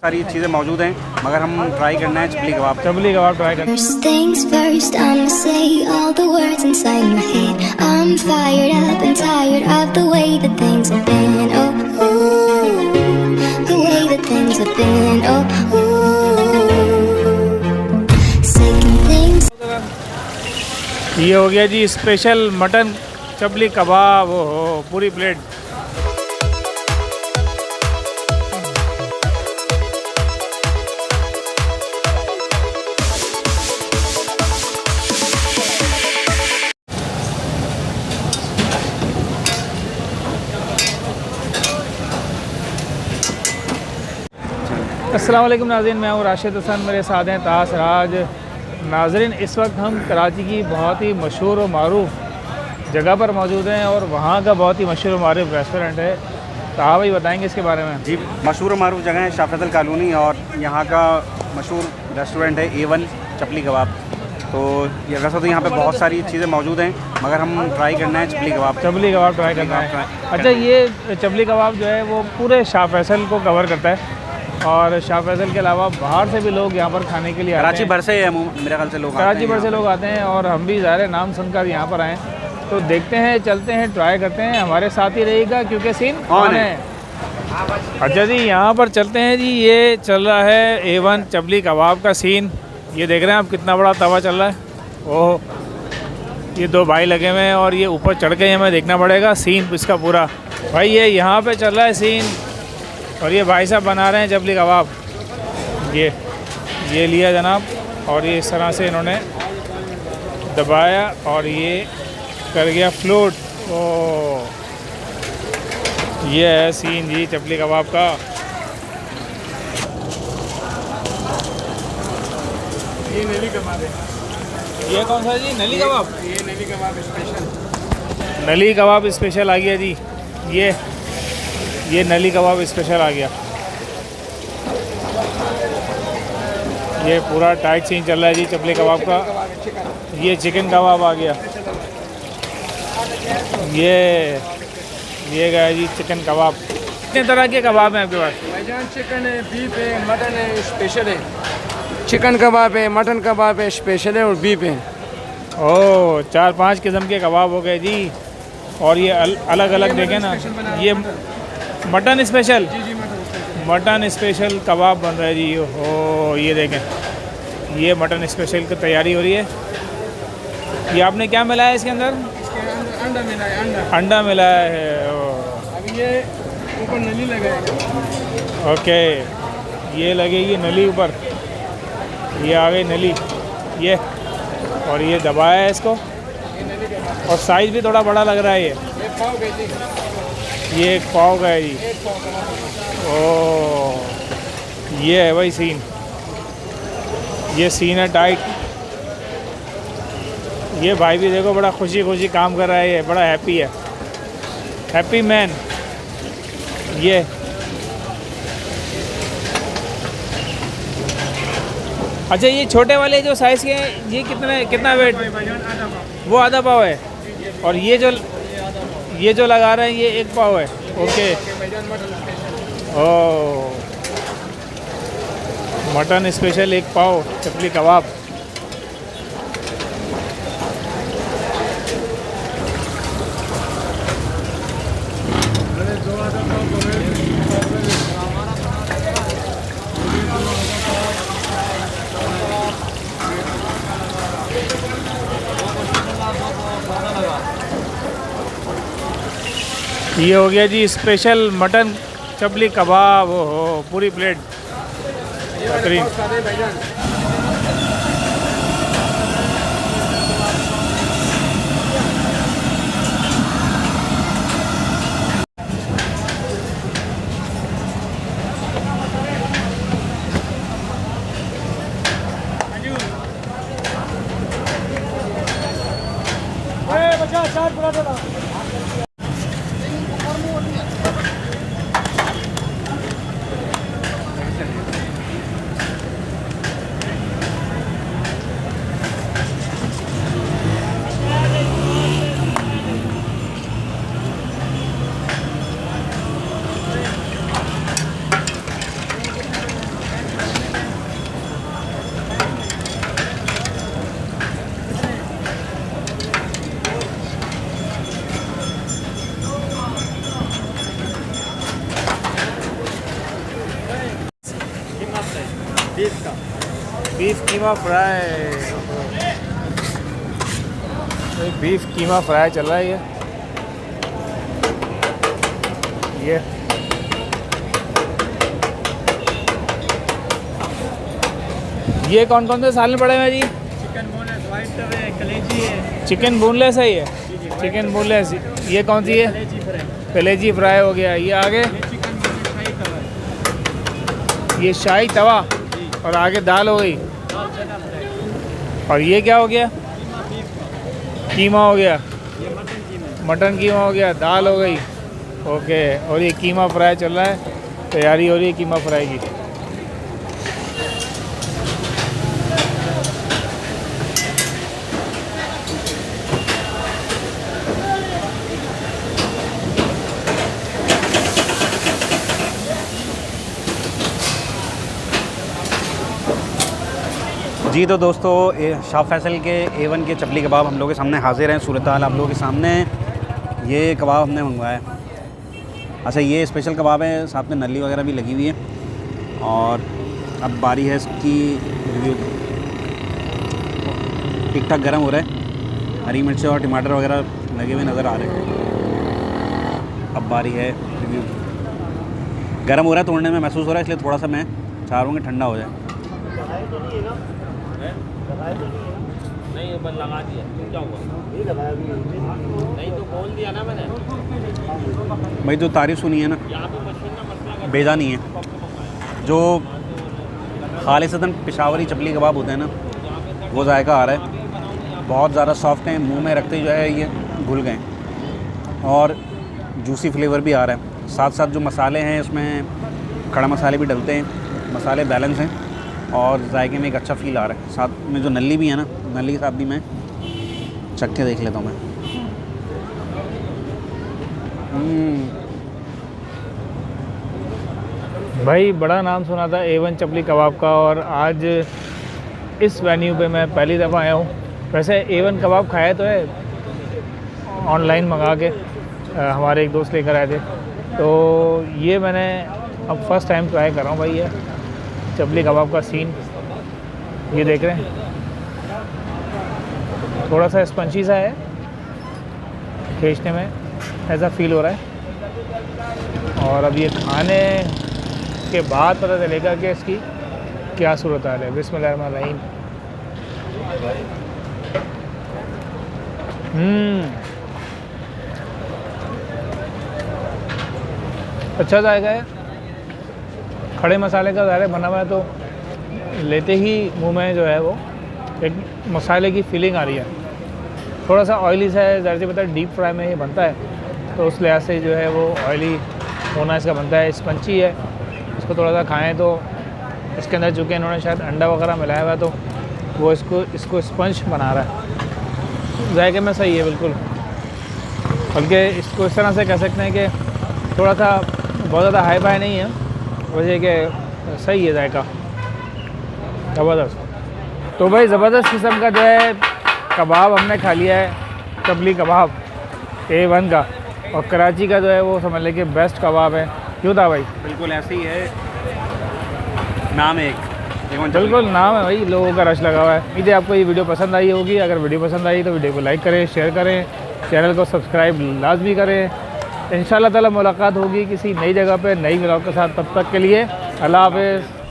सारी चीज़ें मौजूद हैं, मगर हम ट्राई करना है चपली कबाब ट्राई करना है। First things first, I'ma say all the words inside my head. I'm fired up and tired of the way that things have been. Oh, ooh, the way that things have been. Oh, ooh, second things. ये हो गया जी special mutton chapli कबाब। ओहो, पूरी plate. अस्सलाम वालेकुम नाज़रीन, मैं हूँ राशिद हसन, मेरे साथ हैं तास राज। नाज़रीन, इस वक्त हम कराची की बहुत ही मशहूर और मारूफ जगह पर मौजूद हैं और वहाँ का बहुत ही मशहूर और मारूफ रेस्टोरेंट है। तो आप भाई बताएंगे इसके बारे में। जी, मशहूर और मारूफ जगह है शाह फैसल कॉलोनी और यहाँ का मशहूर रेस्टोरेंट है A1 चपली कबाब। तो ये वैसे तो यहाँ पे बहुत सारी चीज़ें मौजूद हैं, मगर हम ट्राई करना है चपली कबाब ट्राई करना है। अच्छा, ये चपली कबाब जो है वो पूरे शाह फैसल को कवर करता है और शाह फैसल के अलावा बाहर से भी लोग यहाँ पर खाने के लिए आते हैं। कराची भर से मेरे ख्याल से लोग कराची भर से लोग आते हैं और हम भी ज़ाहिर नाम सुनकर यहाँ पर आए। तो देखते हैं, चलते हैं, ट्राई करते हैं। हमारे साथ ही रहेगा क्योंकि सीन ऑन है। अच्छा जी, यहाँ पर चलते हैं जी। ये चल रहा है A1 चपली कबाब का सीन। ये देख रहे हैं आप कितना बड़ा तवा चल रहा है। ओह, ये दो भाई लगे हुए हैं और ये ऊपर चढ़ के हमें देखना पड़ेगा सीन इसका पूरा। भाई ये यहाँ पे चल रहा है सीन और ये भाई साहब बना रहे हैं चपली कबाब। ये लिया जनाब और ये इस तरह से इन्होंने दबाया और ये कर गया फ्लोट। ओ, ये है सीन जी चपली कबाब का। ये नली कबाब है। ये कौन सा जी? नली कबाब। ये नली कबाब स्पेशल। नली कबाब स्पेशल आ गया जी। ये नली कबाब स्पेशल आ गया। ये पूरा टाइट सीन चल रहा है जी चपली कबाब का। ये चिकन कबाब आ गया। ये गया जी चिकन कबाब। कितने तरह के कबाब हैं आपके पास? भाईजान चिकन है, बीफ है, मटन है, स्पेशल है। चिकन कबाब है, मटन कबाब है, स्पेशल है और बीफ है। ओह, 4-5 किस्म के कबाब हो गए जी। और ये अलग अलग देखें ना। ये मटन स्पेशल। मटन स्पेशल कबाब बन रहा है जी। ओह, ये देखें, ये मटन स्पेशल की तैयारी हो रही है। ये आपने क्या मिलाया है इसके अंदर? अंडा मिला है। अंडा मिलाया है। अभी ये ऊपर नली लगाएगा। ओके, ये लगेगी नली ऊपर। ये आ गई नली। ये और ये दबाया है इसको और साइज़ भी थोड़ा बड़ा लग रहा है। ये एक पाव का है जी। ओह, ये है भाई सीन। ये सीन है टाइट। ये भाई भी देखो बड़ा खुशी काम कर रहा है। ये बड़ा हैप्पी है, हैप्पी मैन। ये अच्छा, ये छोटे वाले जो साइज़ के हैं ये कितना वेट? वो आधा पाव है। और ये जो लगा रहे हैं ये 1 पाव है। ओके। ओह, मटन स्पेशल 1 पाव चपली कबाब। ये हो गया जी स्पेशल मटन चपली कबाब। ओहो, पूरी प्लेट बेहतरीन। बीफ कीमा फ्राई, बीफ कीमा फ्राई चल रहा है ये कौन कौन से सालन पड़े हैं जी? चिकन बोनलेस, वाइट तवे है, कलेजी है। चिकन बोनलेस है ये? Chicken boneless. ये कौन सी है? कलेजी फ्राई। कलेजी फ्राई हो गया। ये आगे ये चिकन बोनलेस शाही तवा है। ये शाही तवा और आगे दाल हो गई। दाल चना फ्राई। और ये क्या हो गया? कीमा बीफ का। कीमा हो गया। ये मटन कीमा। मटन कीमा हो गया। दाल हो गई। ओके। और ये कीमा फ्राई चल रहा है, तैयारी हो रही है कीमा फ्राई की। जी तो दोस्तों, शाह फैसल के A1 के चपली कबाब हम लोग के सामने हाजिर हैं। सूरत हाल आप लोगों के सामने है। ये कबाब हमने मंगवाया है। अच्छा, ये स्पेशल कबाब है, साथ में नली वगैरह भी लगी हुई है। और अब बारी है इसकी रिव्यू। ठीक ठाक गर्म हो रहा है, हरी मिर्च और टमाटर वगैरह लगे हुए नज़र आ रहे हैं। अब बारी है रिव्यू। गर्म हो रहा है, तोड़ने में महसूस हो रहा है, इसलिए थोड़ा सा मैं चाह रहा हूँ कि ठंडा हो जाए। नहीं, ये बस लगा दिया। क्या हुआ? नहीं तो बोल दिया ना मैंने। भाई जो तारीफ़ सुनी है ना, यहाँ पे मशीन में मसला बेजा नहीं है। जो खालिसतन पेशावरी चपली कबाब होते हैं ना, वो जायका आ रहा है। बहुत ज़्यादा सॉफ्ट हैं, मुंह में रखते ही जो है ये घुल गए और जूसी फ्लेवर भी आ रहा है। साथ साथ जो मसाले हैं, इसमें खड़ा मसाले भी डलते हैं, मसाले बैलेंस हैं और जायके में एक अच्छा फ़ील आ रहा है। साथ में जो नली भी है ना, नली के साथ भी मैं चख के देख लेता हूँ मैं। भाई बड़ा नाम सुना था A1 चपली कबाब का, और आज इस वेन्यू पे मैं पहली दफ़ा आया हूँ। वैसे A1 कबाब खाया तो है ऑनलाइन मंगा के, हमारे एक दोस्त लेकर आए थे, तो ये मैंने अब फर्स्ट टाइम ट्राई कर रहा हूँ। भाई ये चपली कबाब का सीन ये देख रहे हैं, थोड़ा सा स्पंची सा है, खींचने में ऐसा फील हो रहा है। और अब ये खाने के बाद पता चलेगा कि इसकी क्या सूरत हाल है। बिस्मिल्लाहिर्रहमानिर्रहीम। अच्छा जाएगा है, खड़े मसाले का ज़ाहिर बना हुआ है, तो लेते ही मुंह में जो है वो एक मसाले की फीलिंग आ रही है। थोड़ा सा ऑयली सा है, ज़ाहिर सी पता है डीप फ्राई में ये बनता है, तो उस लिहाज से जो है वो ऑयली होना इसका बनता है। स्पंची है, इसको थोड़ा सा खाएं तो इसके अंदर चूँकि इन्होंने शायद अंडा वगैरह मिलाया हुआ है, तो वो इसको स्पंज बना रहा है। जायके में सही है बिल्कुल, बल्कि इसको इस तरह से कह सकते हैं कि थोड़ा सा बहुत ज़्यादा हाई फाई नहीं है, वजह कि सही है जायका, ज़बरदस्त। तो भाई ज़बरदस्त किस्म का जो है कबाब हमने खा लिया है, चपली कबाब A1 का, और कराची का जो है वो समझ लें कि बेस्ट कबाब है। क्यों था भाई? बिल्कुल ऐसे ही है, नाम है एक बिल्कुल नाम है भाई, लोगों का रश लगा हुआ है। उम्मीद है आपको ये वीडियो पसंद आई होगी। अगर वीडियो पसंद आई तो वीडियो को लाइक करें, शेयर करें, चैनल को सब्सक्राइब लाजमी करें। इंशाअल्लाह ताला मुलाकात होगी किसी नई जगह पे नई व्लॉग के साथ। तब तक के लिए अल्लाह हाफ़िज़।